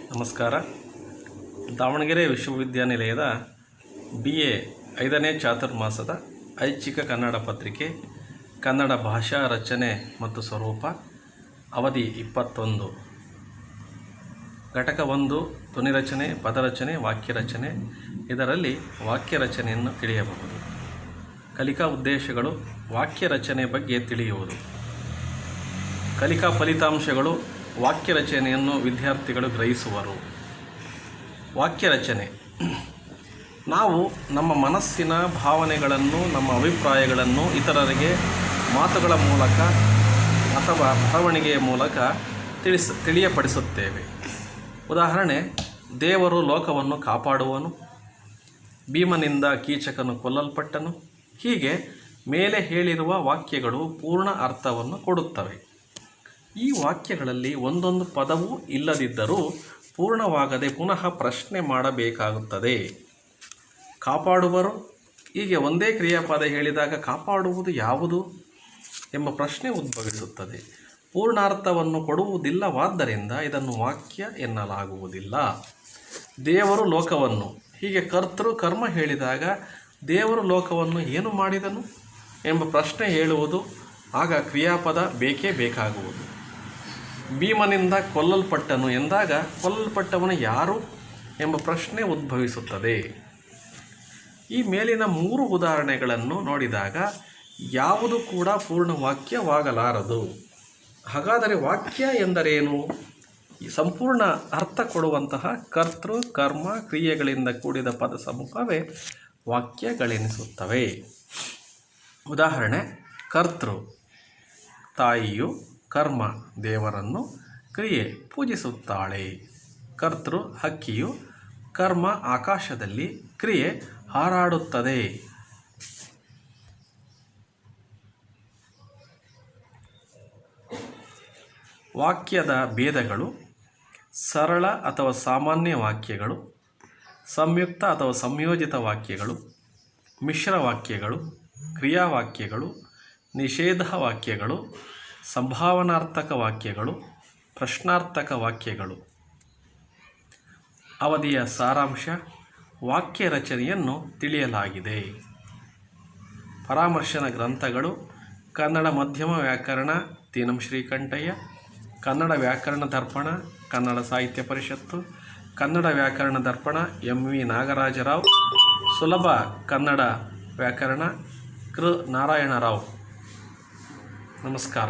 ನಮಸ್ಕಾರ. ದಾವಣಗೆರೆ ವಿಶ್ವವಿದ್ಯಾನಿಲಯದ BA 5ನೇ ಚಾತುರ್ಮಾಸದ ಐಚ್ಛಿಕ ಕನ್ನಡ ಪತ್ರಿಕೆ ಕನ್ನಡ ಭಾಷಾ ರಚನೆ ಮತ್ತು ಸ್ವರೂಪ ಅವಧಿ 21 ಘಟಕ 1 ಧ್ವನಿರಚನೆ, ಪದರಚನೆ, ವಾಕ್ಯರಚನೆ. ಇದರಲ್ಲಿ ವಾಕ್ಯರಚನೆಯನ್ನು ತಿಳಿಯಬಹುದು. ಕಲಿಕಾ ಉದ್ದೇಶಗಳು: ವಾಕ್ಯರಚನೆ ಬಗ್ಗೆ ತಿಳಿಯುವುದು. ಕಲಿಕಾ ಫಲಿತಾಂಶಗಳು: ವಾಕ್ಯರಚನೆಯನ್ನು ವಿದ್ಯಾರ್ಥಿಗಳು ಗ್ರಹಿಸುವರು. ವಾಕ್ಯರಚನೆ: ನಾವು ನಮ್ಮ ಮನಸ್ಸಿನ ಭಾವನೆಗಳನ್ನು, ನಮ್ಮ ಅಭಿಪ್ರಾಯಗಳನ್ನು ಇತರರಿಗೆ ಮಾತುಗಳ ಮೂಲಕ ಅಥವಾ ಬರವಣಿಗೆಯ ಮೂಲಕ ತಿಳಿಯಪಡಿಸುತ್ತೇವೆ. ಉದಾಹರಣೆ: ದೇವರು ಲೋಕವನ್ನು ಕಾಪಾಡುವನು, ಭೀಮನಿಂದ ಕೀಚಕನು ಕೊಲ್ಲಲ್ಪಟ್ಟನು. ಹೀಗೆ ಮೇಲೆ ಹೇಳಿರುವ ವಾಕ್ಯಗಳು ಪೂರ್ಣ ಅರ್ಥವನ್ನು ಕೊಡುತ್ತವೆ. ಈ ವಾಕ್ಯಗಳಲ್ಲಿ ಒಂದೊಂದು ಪದವೂ ಇಲ್ಲದಿದ್ದರೂ ಪೂರ್ಣವಾಗದೆ ಪುನಃ ಪ್ರಶ್ನೆ ಮಾಡಬೇಕಾಗುತ್ತದೆ. ಕಾಪಾಡುವರು: ಹೀಗೆ ಒಂದೇ ಕ್ರಿಯಾಪದ ಹೇಳಿದಾಗ ಕಾಪಾಡುವುದು ಯಾವುದು ಎಂಬ ಪ್ರಶ್ನೆ ಉದ್ಭವಿಸುತ್ತದೆ. ಪೂರ್ಣಾರ್ಥವನ್ನು ಕೊಡುವುದಿಲ್ಲವಾದ್ದರಿಂದ ಇದನ್ನು ವಾಕ್ಯ ಎನ್ನಲಾಗುವುದಿಲ್ಲ. ದೇವರು ಲೋಕವನ್ನು: ಹೀಗೆ ಕರ್ತೃ ಕರ್ಮ ಹೇಳಿದಾಗ ದೇವರು ಲೋಕವನ್ನು ಏನು ಮಾಡಿದನು ಎಂಬ ಪ್ರಶ್ನೆ ಹೇಳುವುದು, ಆಗ ಕ್ರಿಯಾಪದ ಬೇಕೇ ಬೇಕಾಗುವುದು. ಭೀಮನಿಂದ ಕೊಲ್ಲಲ್ಪಟ್ಟನು ಎಂದಾಗ ಕೊಲ್ಲಲ್ಪಟ್ಟವನು ಯಾರು ಎಂಬ ಪ್ರಶ್ನೆ ಉದ್ಭವಿಸುತ್ತದೆ. ಈ ಮೇಲಿನ 3 ಉದಾಹರಣೆಗಳನ್ನು ನೋಡಿದಾಗ ಯಾವುದು ಕೂಡ ಪೂರ್ಣ ವಾಕ್ಯವಾಗಲಾರದು. ಹಾಗಾದರೆ ವಾಕ್ಯ ಎಂದರೇನು? ಸಂಪೂರ್ಣ ಅರ್ಥ ಕೊಡುವಂತಹ ಕರ್ತೃ ಕರ್ಮ ಕ್ರಿಯೆಗಳಿಂದ ಕೂಡಿದ ಪದ ಸಮೂಹವೇ ವಾಕ್ಯಗಳೆನಿಸುತ್ತವೆ. ಉದಾಹರಣೆ: ಕರ್ತೃ ತಾಯಿಯು, ಕರ್ಮ ದೇವರನ್ನು, ಕ್ರಿಯೆ ಪೂಜಿಸುತ್ತಾಳೆ. ಕರ್ತೃ ಹಕ್ಕಿಯು, ಕರ್ಮ ಆಕಾಶದಲ್ಲಿ, ಕ್ರಿಯೆ ಹಾರಾಡುತ್ತದೆ. ವಾಕ್ಯದ ಭೇದಗಳು: ಸರಳ ಅಥವಾ ಸಾಮಾನ್ಯ ವಾಕ್ಯಗಳು, ಸಂಯುಕ್ತ ಅಥವಾ ಸಂಯೋಜಿತ ವಾಕ್ಯಗಳು, ಮಿಶ್ರ ವಾಕ್ಯಗಳು, ಕ್ರಿಯಾವಾಕ್ಯಗಳು, ನಿಷೇಧ ವಾಕ್ಯಗಳು, ಸಂಭಾವನಾರ್ಥಕ ವಾಕ್ಯಗಳು, ಪ್ರಶ್ನಾರ್ಥಕ ವಾಕ್ಯಗಳು. ಅವಧಿಯ ಸಾರಾಂಶ: ವಾಕ್ಯ ರಚನೆಯನ್ನು ತಿಳಿಯಲಾಗಿದೆ. ಪರಾಮರ್ಶನ ಗ್ರಂಥಗಳು: ಕನ್ನಡ ಮಧ್ಯಮ ವ್ಯಾಕರಣ ತೀನಂ ಶ್ರೀಕಂಠಯ್ಯ, ಕನ್ನಡ ವ್ಯಾಕರಣ ದರ್ಪಣ ಕನ್ನಡ ಸಾಹಿತ್ಯ ಪರಿಷತ್ತು, ಕನ್ನಡ ವ್ಯಾಕರಣ ದರ್ಪಣ MV ನಾಗರಾಜರಾವ್, ಸುಲಭ ಕನ್ನಡ ವ್ಯಾಕರಣ ಕೃ ನಾರಾಯಣರಾವ್. ನಮಸ್ಕಾರ.